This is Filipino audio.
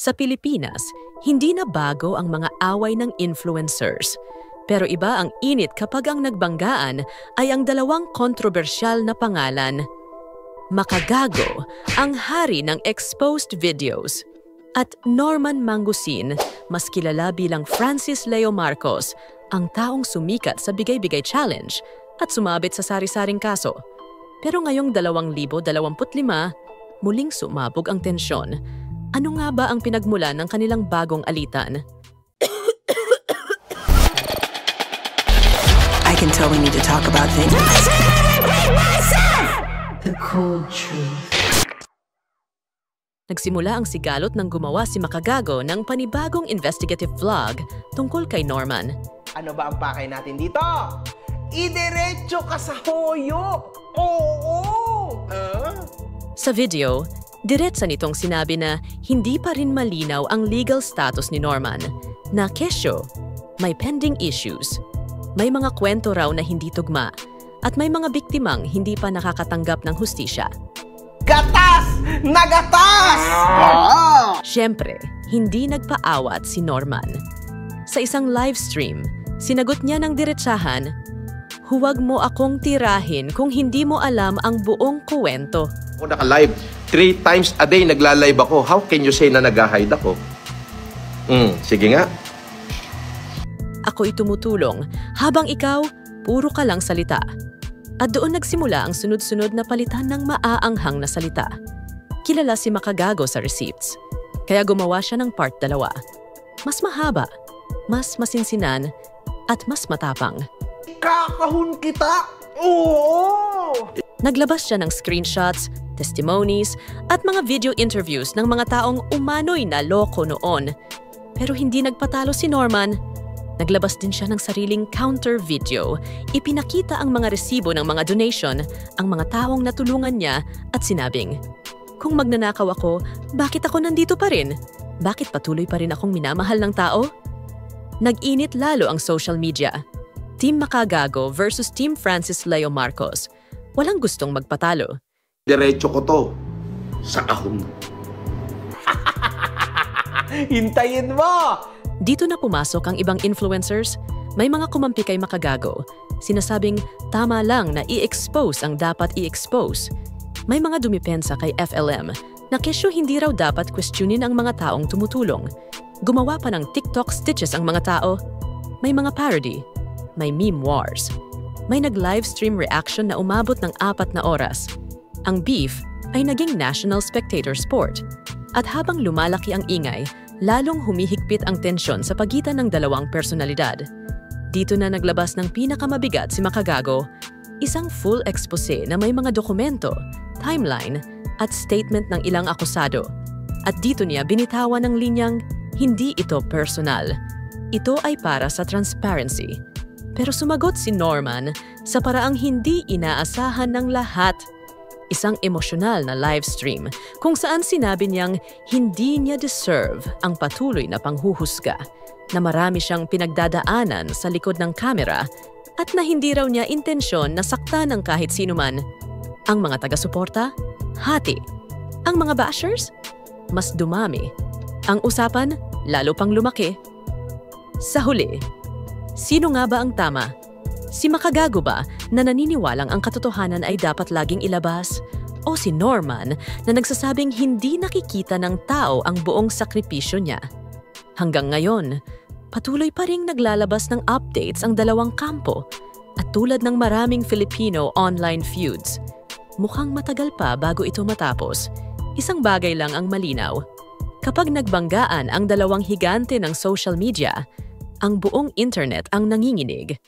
Sa Pilipinas, hindi na bago ang mga away ng influencers. Pero iba ang init kapag ang nagbanggaan ay ang dalawang kontrobersyal na pangalan. Makagago, ang hari ng exposed videos. At Norman Mangusin, mas kilala bilang Francis Leo Marcos, ang taong sumikat sa Bigay-Bigay Challenge at sumabit sa sari-saring kaso. Pero ngayong 2025, muling sumabog ang tensyon. Ano nga ba ang pinagmulan ng kanilang bagong alitan? I can tell we need to talk about things. The cold truth. Nagsimula ang sigalot nang gumawa si Makagago ng panibagong investigative vlog tungkol kay Norman. Ano ba ang pakay natin dito? Idiretso ka sa hoyo! Oo! Sa video, diretsa nitong sinabi na hindi pa rin malinaw ang legal status ni Norman, na kesyo, may pending issues, may mga kwento raw na hindi tugma, at may mga biktimang hindi pa nakakatanggap ng hustisya. Gatas! Nagatas! Siyempre, hindi nagpaawat si Norman. Sa isang live stream, sinagot niya ng diretsahan, "Huwag mo akong tirahin kung hindi mo alam ang buong kwento." Ako naka-live. 3 times a day nagla-live ako. How can you say na nag-hide ako? Sige nga. Ako'y tumutulong, habang ikaw, puro ka lang salita. At doon nagsimula ang sunod-sunod na palitan ng maaanghang na salita. Kilala si Makagago sa receipts, kaya gumawa siya ng part 2. Mas mahaba, mas masinsinan, at mas matapang. Kakahon kita! Oo! Naglabas siya ng screenshots, testimonies, at mga video interviews ng mga taong umano'y naloko noon. Pero hindi nagpatalo si Norman. Naglabas din siya ng sariling counter video. Ipinakita ang mga resibo ng mga donation, ang mga taong natulungan niya at sinabing, "Kung magnanakaw ako, bakit ako nandito pa rin? Bakit patuloy pa rin akong minamahal ng tao?" Nag-init lalo ang social media. Team Makagago versus Team Francis Leo Marcos. Walang gustong magpatalo. Diretso ko to sa kahon. Hintayin mo! Dito na pumasok ang ibang influencers. May mga kumampi kay Makagago. Sinasabing tama lang na i-expose ang dapat i-expose. May mga dumipensa kay FLM na kesyo hindi raw dapat questionin ang mga taong tumutulong. Gumawa pa ng TikTok stitches ang mga tao. May mga parody. May meme wars. May nag-livestream reaction na umabot ng 4 na oras. Ang beef ay naging national spectator sport. At habang lumalaki ang ingay, lalong humihigpit ang tensyon sa pagitan ng dalawang personalidad. Dito na naglabas ng pinakamabigat si Makagago, isang full expose na may mga dokumento, timeline, at statement ng ilang akusado. At dito niya binitawan ng linyang, hindi ito personal. Ito ay para sa transparency. Pero sumagot si Norman sa paraang hindi inaasahan ng lahat. Isang emosyonal na live stream kung saan sinabi niyang hindi niya deserve ang patuloy na panghuhusga, na marami siyang pinagdadaanan sa likod ng kamera at na hindi raw niya intensyon na saktan ng kahit sino man. Ang mga taga-suporta, hati. Ang mga bashers, mas dumami. Ang usapan, lalo pang lumaki. Sa huli, sino nga ba ang tama? Si Makagago ba na naniniwalang ang katotohanan ay dapat laging ilabas? O si Norman na nagsasabing hindi nakikita ng tao ang buong sakripisyo niya? Hanggang ngayon, patuloy pa ring naglalabas ng updates ang dalawang kampo. At tulad ng maraming Filipino online feuds, mukhang matagal pa bago ito matapos. Isang bagay lang ang malinaw. Kapag nagbanggaan ang dalawang higante ng social media, ang buong internet ang nanginginig.